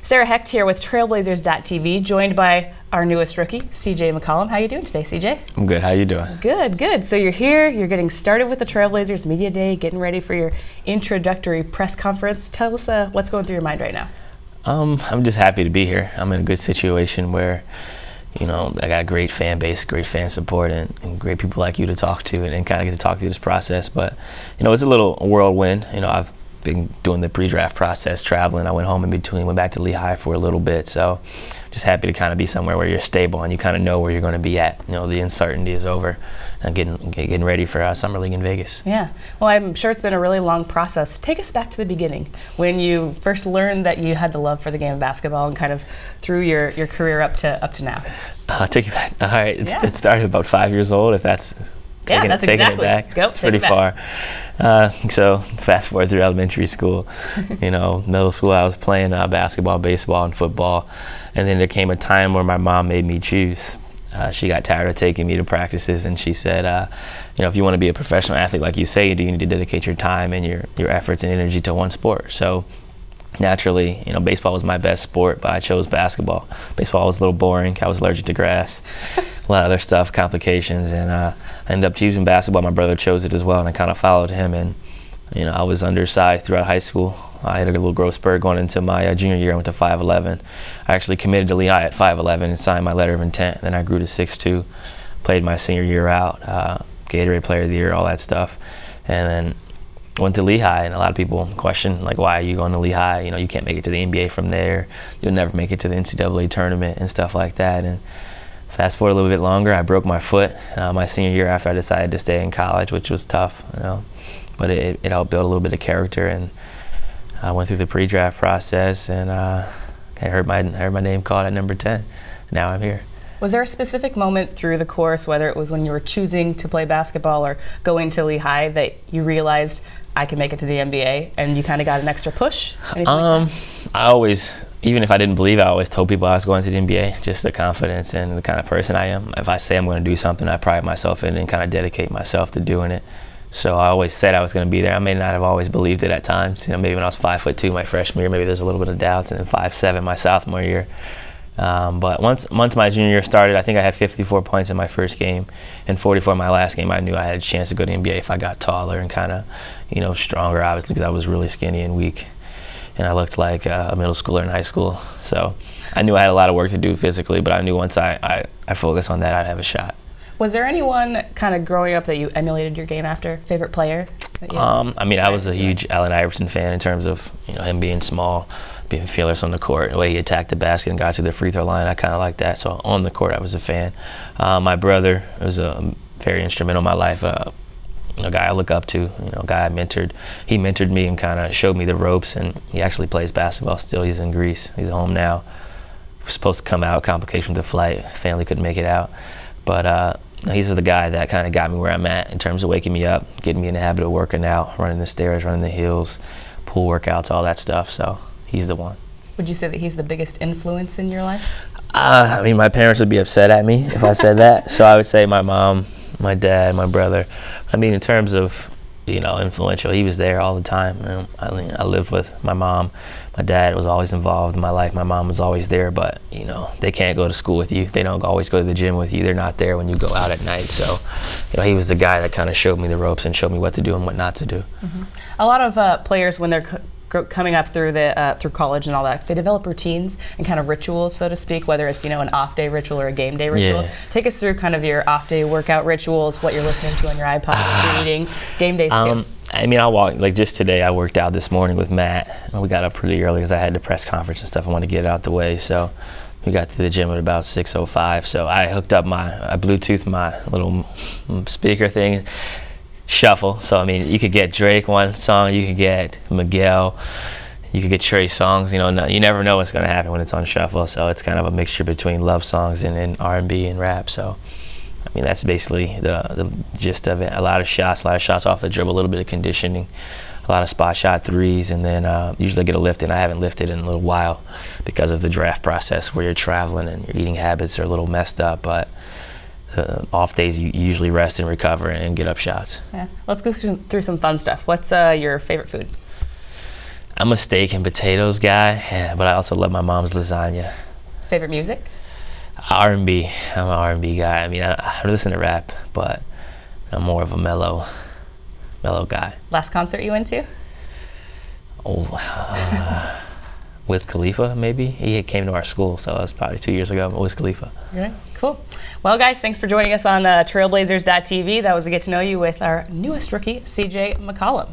Sarah Hecht here with Trailblazers.tv, joined by our newest rookie, CJ McCollum. How are you doing today, CJ? I'm good. How you doing? Good, good. So you're here, you're getting started with the Trailblazers Media Day, getting ready for your introductory press conference. Tell us what's going through your mind right now. I'm just happy to be here. I'm in a good situation where, you know, I got a great fan base, great fan support, and great people like you to talk to and kind of get to talk through this process. But, you know, it's a little whirlwind. You know, I've been doing the pre-draft process, traveling. I went home in between, went back to Lehigh for a little bit. So just happy to kind of be somewhere where you're stable and you kind of know where you're going to be at. You know, the uncertainty is over and getting ready for Summer League in Vegas. Yeah. Well, I'm sure it's been a really long process. Take us back to the beginning when you first learned that you had the love for the game of basketball and kind of through your career up to now. I'll take you back. All right. It started about 5 years old, if that's taking it back. Go, it's pretty far. So fast forward through elementary school, you know, middle school, I was playing basketball, baseball, and football. And then there came a time where my mom made me choose. She got tired of taking me to practices, and she said, you know, if you want to be a professional athlete like you say you do, you need to dedicate your time and your efforts and energy to one sport. So naturally, you know, baseball was my best sport, but I chose basketball. Baseball was a little boring. I was allergic to grass, a lot of other stuff, complications, and I ended up choosing basketball. My brother chose it as well, and I kind of followed him. And you know, I was undersized throughout high school. I had a little growth spurt going into my junior year. I went to 5'11". I actually committed to Lehigh at 5'11" and signed my letter of intent. Then I grew to 6'2", played my senior year out, Gatorade Player of the Year, all that stuff, and then went to Lehigh. And a lot of people question, like, why are you going to Lehigh? You know, you can't make it to the NBA from there. You'll never make it to the NCAA tournament and stuff like that. And fast forward a little bit longer, I broke my foot my senior year after I decided to stay in college, which was tough, you know, but it helped build a little bit of character. And I went through the pre-draft process, and I heard my name called at number 10. Now I'm here. Was there a specific moment through the course, whether it was when you were choosing to play basketball or going to Lehigh, that you realized I can make it to the NBA, and you kind of got an extra push? I always, even if I didn't believe, I always told people I was going to the NBA. Just the confidence and the kind of person I am. If I say I'm going to do something, I pride myself in it and kind of dedicate myself to doing it. So I always said I was going to be there. I may not have always believed it at times. You know, maybe when I was 5'2" my freshman year, maybe there's a little bit of doubts, and then 5'7" my sophomore year. But once my junior year started, I think I had 54 points in my first game and 44 in my last game. I knew I had a chance to go to the NBA if I got taller and kind of, you know, stronger, obviously, because I was really skinny and weak, and I looked like a middle schooler in high school. So I knew I had a lot of work to do physically, but I knew once I focused on that, I'd have a shot. Was there anyone kind of growing up that you emulated your game after? Favorite player? I mean, I was a huge Allen Iverson fan in terms of, you know, him being small, being fearless on the court, the way he attacked the basket and got to the free throw line. I kind of liked that. So on the court, I was a fan. My brother was very instrumental in my life. You know, a guy I look up to, you know, a guy I mentored. He mentored me and kind of showed me the ropes, and he actually plays basketball still. He's in Greece. He's home now. Was supposed to come out, complication with the flight. Family couldn't make it out. But he's the guy that kind of got me where I'm at in terms of waking me up, getting me in the habit of working out, running the stairs, running the hills, pool workouts, all that stuff. So he's the one. Would you say that he's the biggest influence in your life? I mean, my parents would be upset at me if I said that. So I would say my mom, my dad, my brother. I mean, in terms of, you know, influential, he was there all the time. You know, I lived with my mom. My dad was always involved in my life. My mom was always there, but, you know, they can't go to school with you. They don't always go to the gym with you. They're not there when you go out at night. So, you know, he was the guy that kind of showed me the ropes and showed me what to do and what not to do. Mm-hmm. A lot of players, when they're coming up through through college and all that, they develop routines and kind of rituals, so to speak, whether it's, you know, an off-day ritual or a game day ritual. Yeah. Take us through kind of your off-day workout rituals, what you're listening to on your iPod, what you're eating, game days too. I mean, I walk, like just today I worked out this morning with Matt. We got up pretty early because I had the press conference and stuff. I wanted to get it out the way, so we got to the gym at about 6:05. So I hooked up I Bluetooth my little speaker thing, shuffle. So I mean, you could get Drake one song, you could get Miguel, you could get Trey songs. You know, you never know what's going to happen when it's on shuffle. So it's kind of a mixture between love songs and R&B and rap. So I mean, that's basically the gist of it. A lot of shots off the dribble, a little bit of conditioning, a lot of spot shot threes, and then usually get a lift in. I haven't lifted in a little while because of the draft process where you're traveling and your eating habits are a little messed up, but off days you usually rest and recover and get up shots. Yeah. Let's go through some fun stuff. What's your favorite food? I'm a steak and potatoes guy, but I also love my mom's lasagna. Favorite music? R&B. I'm an R&B guy. I mean, I listen to rap, but I'm more of a mellow guy. Last concert you went to? Oh, Wiz Khalifa, maybe. He came to our school, so that was probably 2 years ago. Wiz Khalifa. Okay, cool. Well, guys, thanks for joining us on Trailblazers.tv. That was a get to know you with our newest rookie, CJ McCollum.